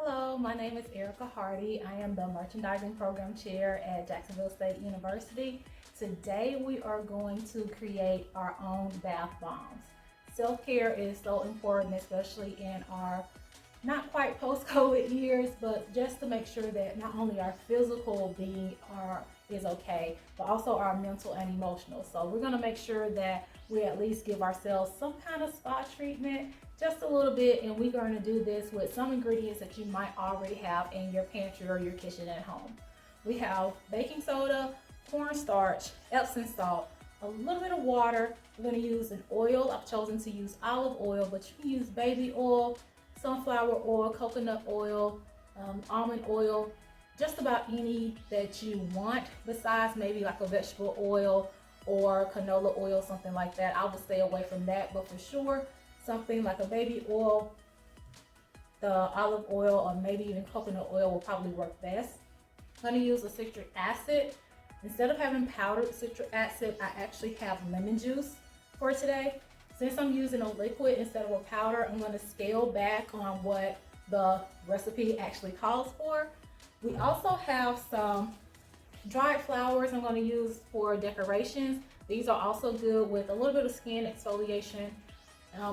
Hello, my name is Erica Hardy. I am the Merchandising Program Chair at Jacksonville State University. Today we are going to create our own bath bombs. Self-care is so important, especially in our not quite post-COVID years, but just to make sure that not only our physical being is okay, but also our mental and emotional. So we're gonna make sure that we at least give ourselves some kind of spa treatment, just a little bit, and we're going to do this with some ingredients that you might already have in your pantry or your kitchen at home. We have baking soda, cornstarch, Epsom salt, a little bit of water. We're going to use an oil. I've chosen to use olive oil, but you can use baby oil, sunflower oil, coconut oil, almond oil, just about any that you want, besides maybe like a vegetable oil or canola oil, something like that. I would stay away from that, but for sure, something like a baby oil, the olive oil, or maybe even coconut oil will probably work best. I'm going to use a citric acid. Instead of having powdered citric acid, I actually have lemon juice for today. Since I'm using a liquid instead of a powder, I'm going to scale back on what the recipe actually calls for. We also have some dried flowers I'm going to use for decorations. These are also good with a little bit of skin exfoliation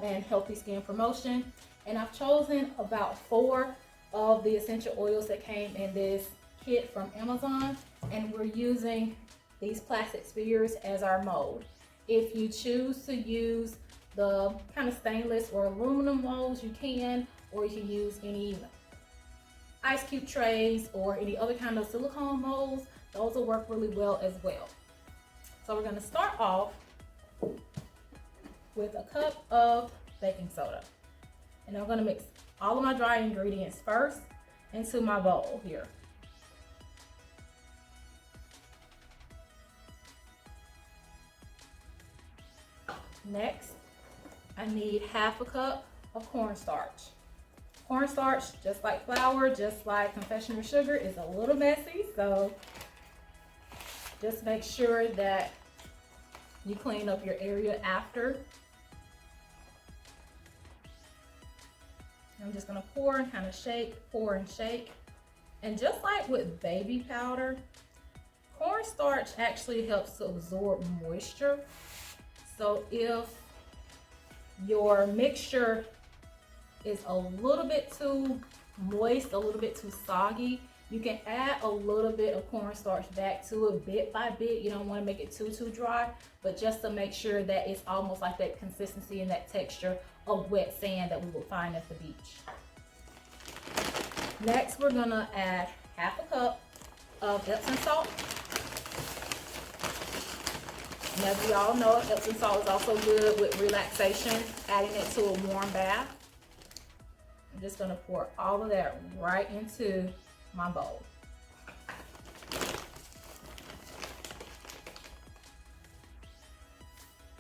and healthy skin promotion. And I've chosen about 4 of the essential oils that came in this kit from Amazon, and we're using these plastic spheres as our mold. If you choose to use the kind of stainless or aluminum molds, you can, or you can use any ice cube trays or any other kind of silicone molds. Those will work really well as well. So we're going to start off with a cup of baking soda. And I'm going to mix all of my dry ingredients first into my bowl here. Next, I need half a cup of cornstarch. Cornstarch, just like flour, just like confectionery sugar, is a little messy, so just make sure that you clean up your area after. I'm just gonna pour and kind of shake, pour and shake. And just like with baby powder, cornstarch actually helps to absorb moisture. So if your mixture is a little bit too moist, a little bit too soggy, you can add a little bit of cornstarch back to it bit by bit. You don't want to make it too dry, but just to make sure that it's almost like that consistency and that texture of wet sand that we will find at the beach. Next, we're gonna add half a cup of Epsom salt. And as we all know, Epsom salt is also good with relaxation, adding it to a warm bath. I'm just gonna pour all of that right into my bowl.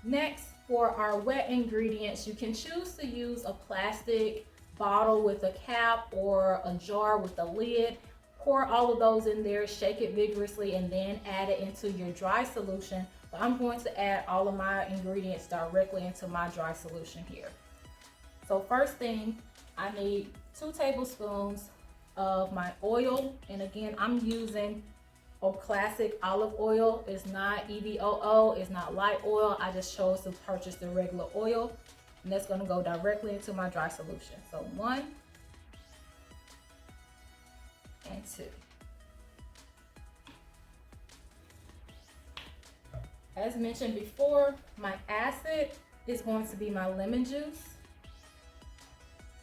Next, for our wet ingredients, you can choose to use a plastic bottle with a cap or a jar with a lid. Pour all of those in there, shake it vigorously, and then add it into your dry solution. But I'm going to add all of my ingredients directly into my dry solution here. So first thing, I need 2 tablespoons of my oil, and again, I'm using a classic olive oil. It's not EVOO, it's not light oil. I just chose to purchase the regular oil, and that's going to go directly into my dry solution. So 1 and 2. As mentioned before, my acid is going to be my lemon juice.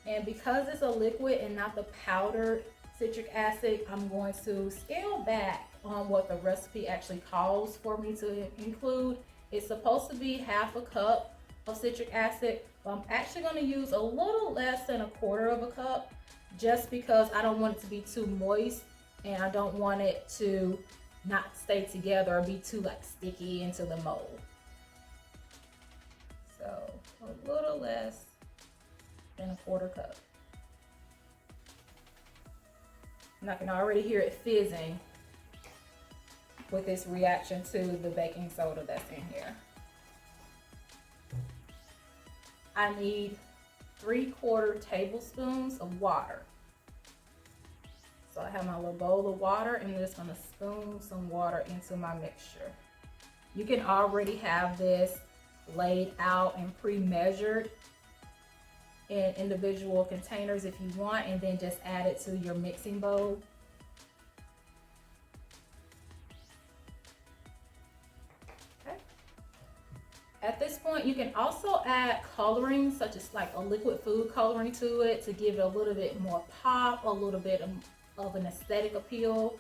And because it's a liquid and not the powdered citric acid, I'm going to scale back on what the recipe actually calls for me to include. It's supposed to be half a cup of citric acid, but I'm actually going to use a little less than 1/4 of a cup, just because I don't want it to be too moist and I don't want it to not stay together or be too like sticky into the mold. So a little less than 1/4 cup. And I can already hear it fizzing with this reaction to the baking soda that's in here. I need 3/4 tablespoons of water. So I have my little bowl of water, and I'm just gonna spoon some water into my mixture. You can already have this laid out and pre-measured in individual containers if you want, and then just add it to your mixing bowl. Okay. At this point, you can also add coloring, such as like a liquid food coloring to it, to give it a little bit more pop, a little bit of an aesthetic appeal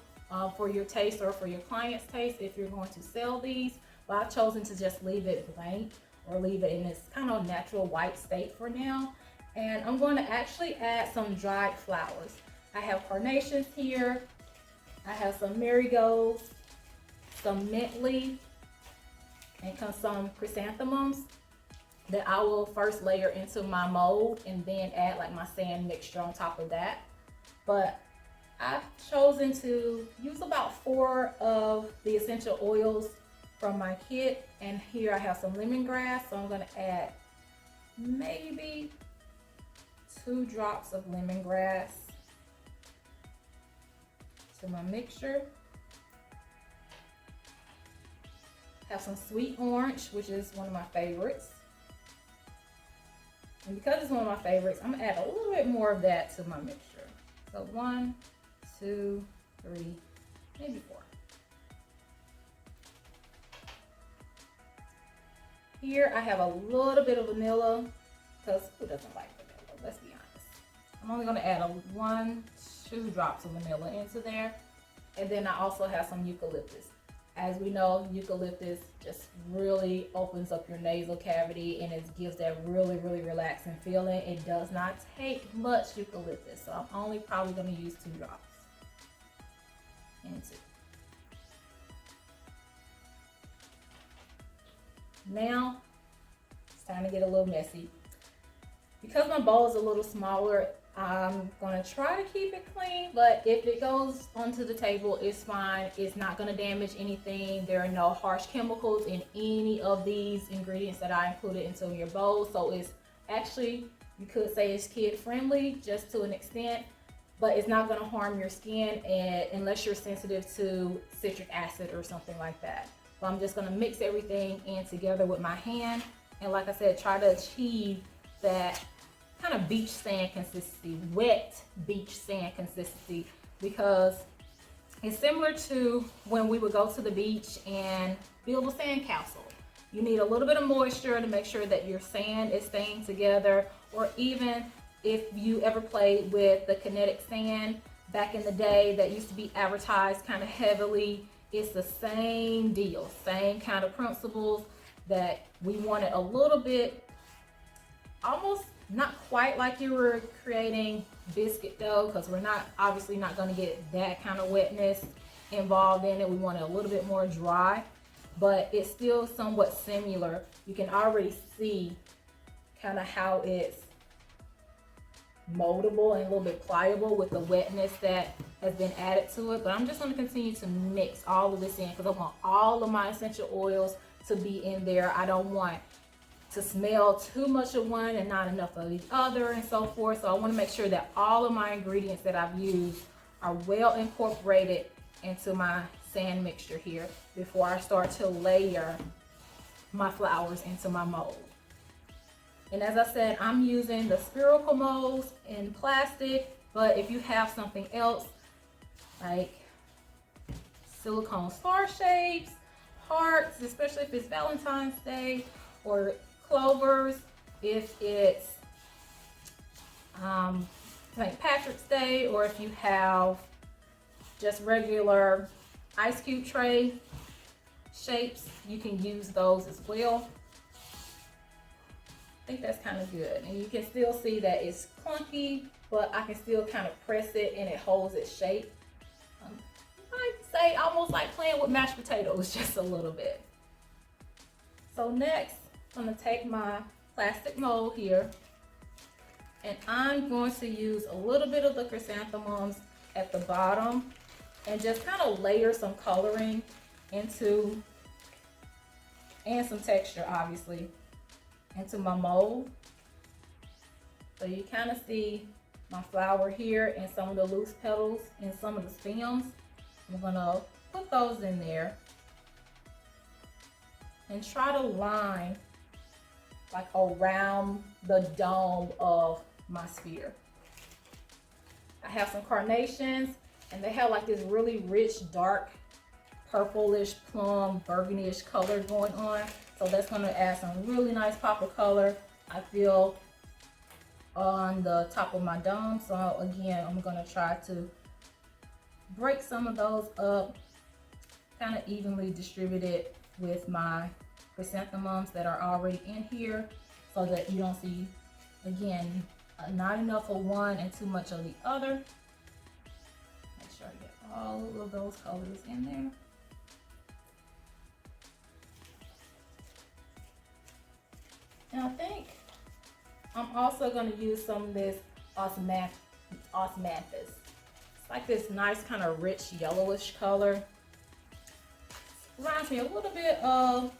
for your taste or for your client's taste if you're going to sell these. But I've chosen to just leave it blank, or leave it in this kind of natural white state for now. And I'm going to actually add some dried flowers. I have carnations here, I have some marigolds, some mint leaf, and some chrysanthemums that I will first layer into my mold and then add like my sand mixture on top of that. But I've chosen to use about 4 of the essential oils from my kit, and here I have some lemongrass, so I'm going to add maybe 2 drops of lemongrass to my mixture. Have some sweet orange, which is one of my favorites. And because it's one of my favorites, I'm gonna add a little bit more of that to my mixture. So 1, 2, 3, maybe 4. Here I have a little bit of vanilla, because who doesn't like vanilla? Let's be honest. I'm only gonna add 1, 2 drops of vanilla into there. And then I also have some eucalyptus. As we know, eucalyptus just really opens up your nasal cavity, and it gives that really, really relaxing feeling. It does not take much eucalyptus, so I'm only probably gonna use 2 drops into. Now, it's time to get a little messy. Because my bowl is a little smaller, I'm gonna try to keep it clean, but if it goes onto the table, it's fine. It's not gonna damage anything. There are no harsh chemicals in any of these ingredients that I included into your bowl. So it's actually, you could say it's kid friendly just to an extent, but it's not gonna harm your skin unless you're sensitive to citric acid or something like that. So I'm just gonna mix everything in together with my hand. And like I said, try to achieve that kind of beach sand consistency, wet beach sand consistency, because it's similar to when we would go to the beach and build a sand castle. You need a little bit of moisture to make sure that your sand is staying together, or even if you ever played with the kinetic sand back in the day that used to be advertised kind of heavily, it's the same deal, same kind of principles, that we want it a little bit, almost not quite like you were creating biscuit dough, because we're not obviously not going to get that kind of wetness involved in it. We want it a little bit more dry, but it's still somewhat similar. You can already see kind of how it's moldable and a little bit pliable with the wetness that has been added to it. But I'm just going to continue to mix all of this in, because I want all of my essential oils to be in there. I don't want to smell too much of one and not enough of the other, and so forth. So I want to make sure that all of my ingredients that I've used are well incorporated into my sand mixture here before I start to layer my flowers into my mold. And as I said, I'm using the spherical molds in plastic, but if you have something else like silicone star shapes, hearts, especially if it's Valentine's Day, or clovers if it's St. Patrick's Day, or if you have just regular ice cube tray shapes, you can use those as well. I think that's kind of good, and you can still see that it's clunky, but I can still kind of press it and it holds its shape. I'd say almost like playing with mashed potatoes, just a little bit. So next, I'm going to take my plastic mold here, and I'm going to use a little bit of the chrysanthemums at the bottom and just kind of layer some coloring into, and some texture obviously, into my mold. So you kind of see my flower here and some of the loose petals and some of the stems. I'm gonna put those in there and try to line like around the dome of my sphere. I have some carnations and they have like this really rich, dark, purplish, plum, burgundy-ish color going on. So that's gonna add some really nice pop of color, I feel, on the top of my dome. So again, I'm gonna try to break some of those up, kind of evenly distributed with my chrysanthemums that are already in here, so that you don't see, again, not enough of one and too much of the other. Make sure I get all of those colors in there. And I think I'm also going to use some of this osmanthus. It's like this nice kind of rich yellowish color. Reminds me a little bit of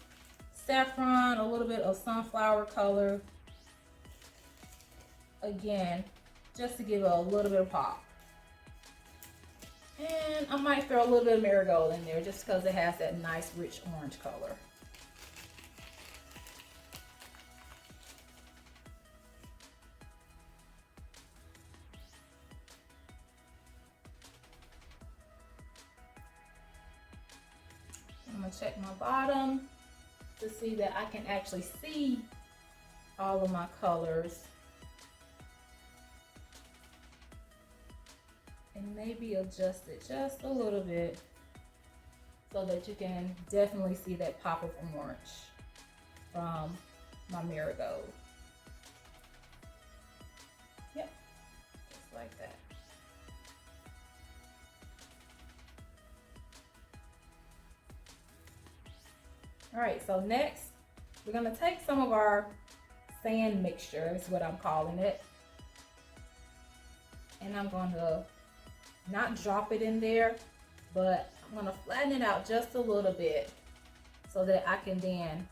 saffron, a little bit of sunflower color. Again, just to give it a little bit of pop. And I might throw a little bit of marigold in there just because it has that nice rich orange color. I'm gonna check my bottom to see that I can actually see all of my colors. And maybe adjust it just a little bit so that you can definitely see that pop of orange from my marigold. Yep, just like that. All right, so next we're gonna take some of our sand mixture, is what I'm calling it. And I'm going to not drop it in there, but I'm gonna flatten it out just a little bit so that I can then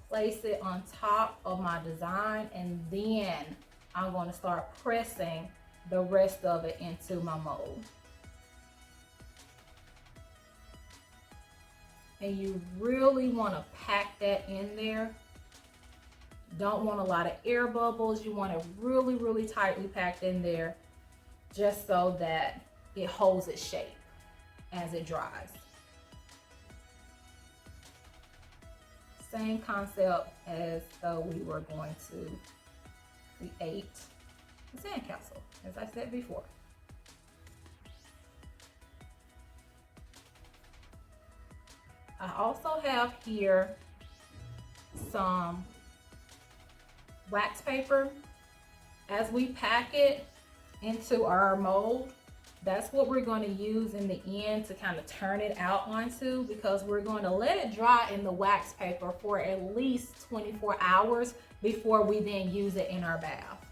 place it on top of my design, and then I'm going to start pressing the rest of it into my mold. And you really want to pack that in there. Don't want a lot of air bubbles. You want it really, really tightly packed in there, just so that it holds its shape as it dries. Same concept as though we were going to create a sandcastle, as I said before. I also have here some wax paper. As we pack it into our mold, that's what we're going to use in the end to kind of turn it out onto, because we're going to let it dry in the wax paper for at least 24 hours before we then use it in our bath.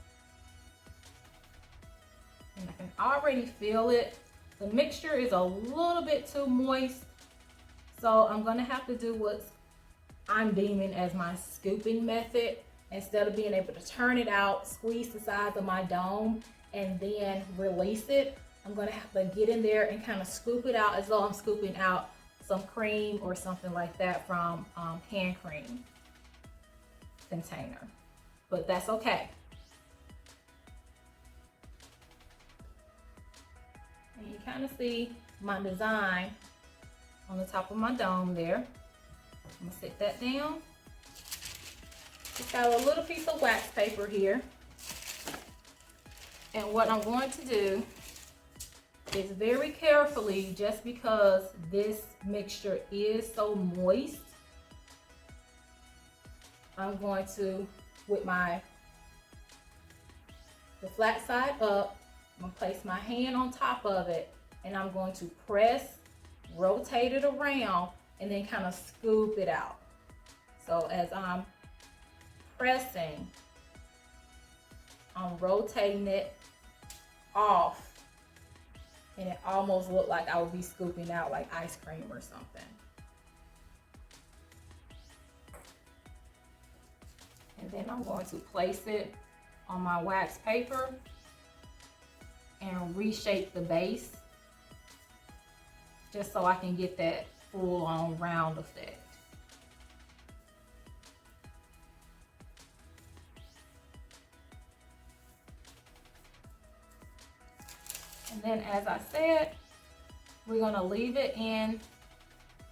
And I can already feel it. The mixture is a little bit too moist, so I'm going to have to do what I'm deeming as my scooping method. Instead of being able to turn it out, squeeze the sides of my dome, and then release it, I'm going to have to get in there and kind of scoop it out as though I'm scooping out some cream or something like that from hand cream container. But that's okay. And you kind of see my design on the top of my dome there. I'm going to sit that down. Just got a little piece of wax paper here. And what I'm going to do is very carefully, just because this mixture is so moist, I'm going to, with the flat side up, I'm going to place my hand on top of it, and I'm going to press, rotate it around, and then kind of scoop it out. So as I'm pressing, I'm rotating it off, and it almost looked like I would be scooping out like ice cream or something. And then I'm going to place it on my wax paper reshape the base just so I can get that full on round effect. And then, as I said, we're going to leave it in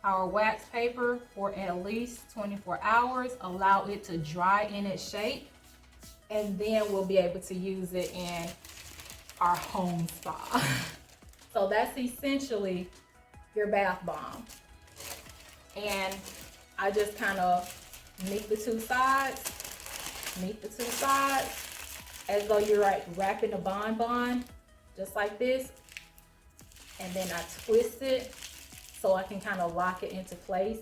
our wax paper for at least 24 hours, allow it to dry in its shape, and then we'll be able to use it in our home spa. So that's essentially your bath bomb. And I just kind of meet the two sides as though you're like wrapping a bonbon, just like this. And then I twist it so I can kind of lock it into place.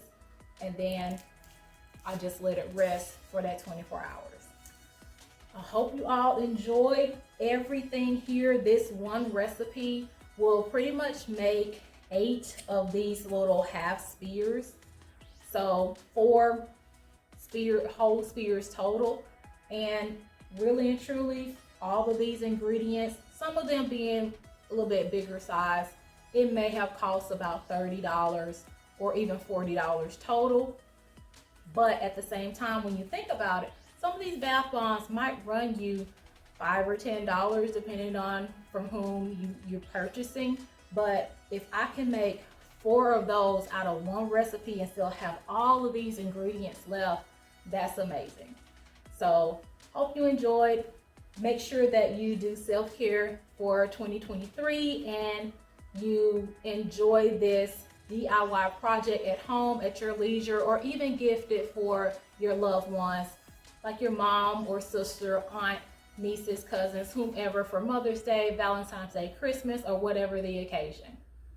And then I just let it rest for that 24 hours. I hope you all enjoyed everything here. This one recipe will pretty much make 8 of these little half spears. So 4 whole spears total. And really and truly, all of these ingredients, some of them being a little bit bigger size, it may have cost about $30 or even $40 total. But at the same time, when you think about it, some of these bath bombs might run you $5 or $10 depending on from whom you're purchasing. But if I can make 4 of those out of one recipe and still have all of these ingredients left, that's amazing. So hope you enjoyed. Make sure that you do self-care for 2023 and you enjoy this DIY project at home, at your leisure, or even gift it for your loved ones, like your mom or sister, aunt, nieces, cousins, whomever, for Mother's Day, Valentine's Day, Christmas, or whatever the occasion.